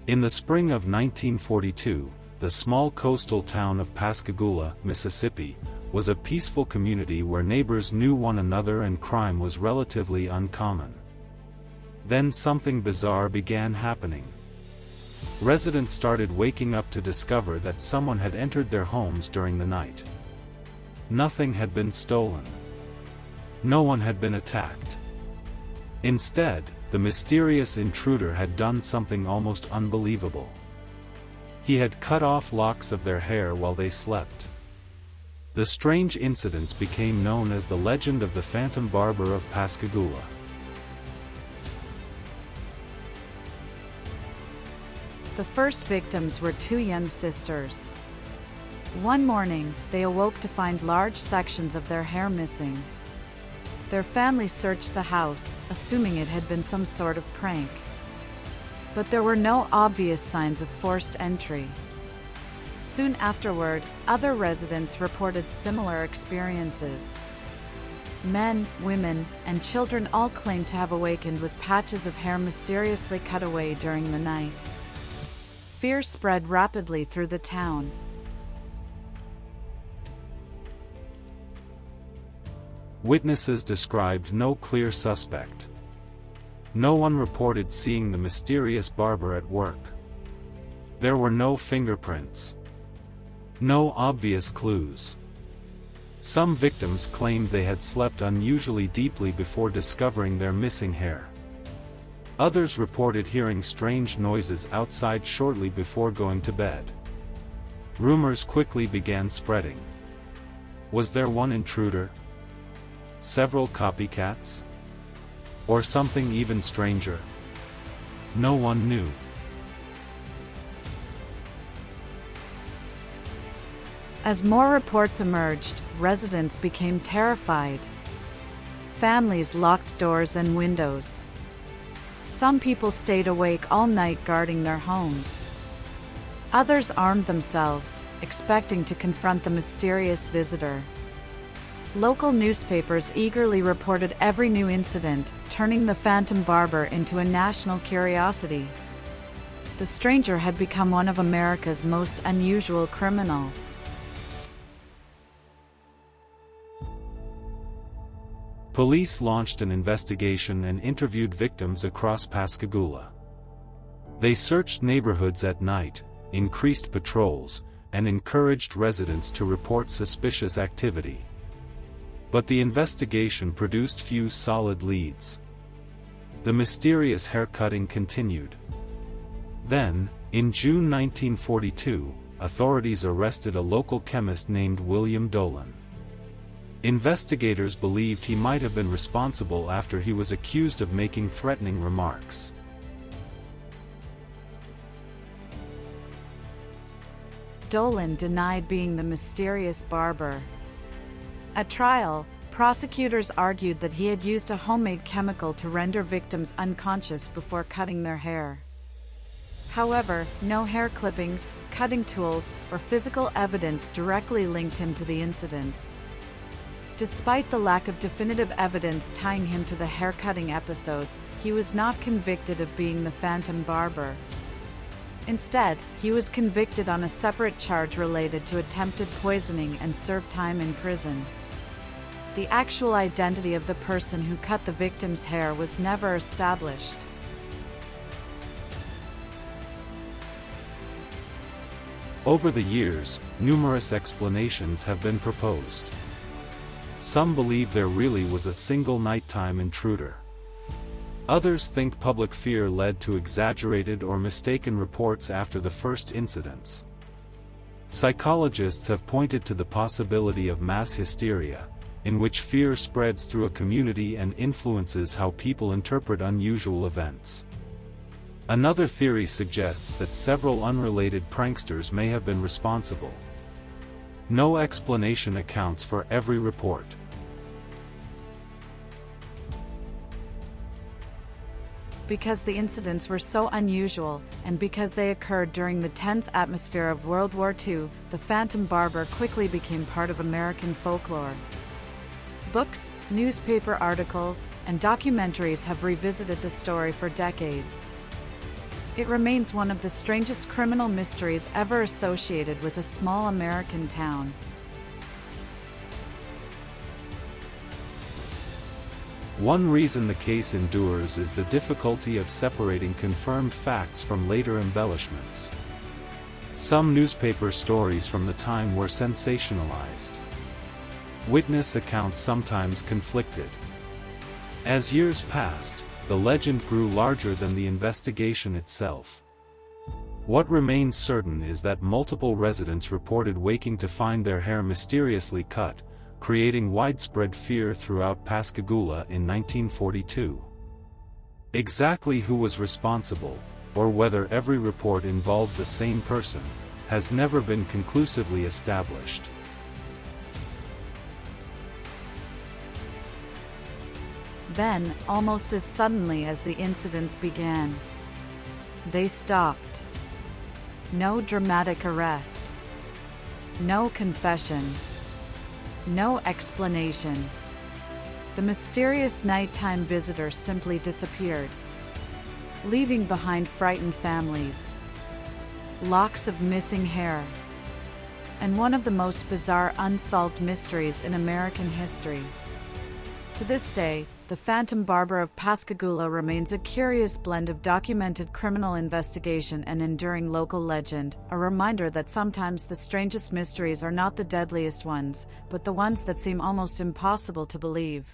In the spring of 1942, the small coastal town of Pascagoula, Mississippi, was a peaceful community where neighbors knew one another and crime was relatively uncommon. Then something bizarre began happening. Residents started waking up to discover that someone had entered their homes during the night. Nothing had been stolen. No one had been attacked. Instead, the mysterious intruder had done something almost unbelievable. He had cut off locks of their hair while they slept. The strange incidents became known as the legend of the Phantom Barber of Pascagoula. The first victims were two young sisters. One morning, they awoke to find large sections of their hair missing. Their family searched the house, assuming it had been some sort of prank. But there were no obvious signs of forced entry. Soon afterward, other residents reported similar experiences. Men, women, and children all claimed to have awakened with patches of hair mysteriously cut away during the night. Fear spread rapidly through the town. Witnesses described no clear suspect. No one reported seeing the mysterious barber at work. There were no fingerprints. No obvious clues. Some victims claimed they had slept unusually deeply before discovering their missing hair. Others reported hearing strange noises outside shortly before going to bed. Rumors quickly began spreading. Was there one intruder? Several copycats? Or something even stranger? No one knew. As more reports emerged, residents became terrified. Families locked doors and windows. Some people stayed awake all night guarding their homes. Others armed themselves, expecting to confront the mysterious visitor. Local newspapers eagerly reported every new incident, turning the Phantom Barber into a national curiosity. The stranger had become one of America's most unusual criminals. Police launched an investigation and interviewed victims across Pascagoula. They searched neighborhoods at night, increased patrols, and encouraged residents to report suspicious activity. But the investigation produced few solid leads. The mysterious haircutting continued. Then, in June 1942, authorities arrested a local chemist named William Dolan. Investigators believed he might have been responsible after he was accused of making threatening remarks. Dolan denied being the mysterious barber. At trial, prosecutors argued that he had used a homemade chemical to render victims unconscious before cutting their hair. However, no hair clippings, cutting tools, or physical evidence directly linked him to the incidents. Despite the lack of definitive evidence tying him to the haircutting episodes, he was not convicted of being the Phantom Barber. Instead, he was convicted on a separate charge related to attempted poisoning and served time in prison. The actual identity of the person who cut the victim's hair was never established. Over the years, numerous explanations have been proposed. Some believe there really was a single nighttime intruder. Others think public fear led to exaggerated or mistaken reports after the first incidents. Psychologists have pointed to the possibility of mass hysteria, in which fear spreads through a community and influences how people interpret unusual events. Another theory suggests that several unrelated pranksters may have been responsible. No explanation accounts for every report. Because the incidents were so unusual, and because they occurred during the tense atmosphere of World War II, the Phantom Barber quickly became part of American folklore. Books, newspaper articles, and documentaries have revisited the story for decades. It remains one of the strangest criminal mysteries ever associated with a small American town. One reason the case endures is the difficulty of separating confirmed facts from later embellishments. Some newspaper stories from the time were sensationalized. Witness accounts sometimes conflicted. As years passed, the legend grew larger than the investigation itself. What remains certain is that multiple residents reported waking to find their hair mysteriously cut, creating widespread fear throughout Pascagoula in 1942. Exactly who was responsible, or whether every report involved the same person, has never been conclusively established. Then, almost as suddenly as the incidents began, they stopped. No dramatic arrest. No confession. No explanation. The mysterious nighttime visitor simply disappeared, leaving behind frightened families, locks of missing hair, and one of the most bizarre unsolved mysteries in American history. To this day, the Phantom Barber of Pascagoula remains a curious blend of documented criminal investigation and enduring local legend, a reminder that sometimes the strangest mysteries are not the deadliest ones, but the ones that seem almost impossible to believe.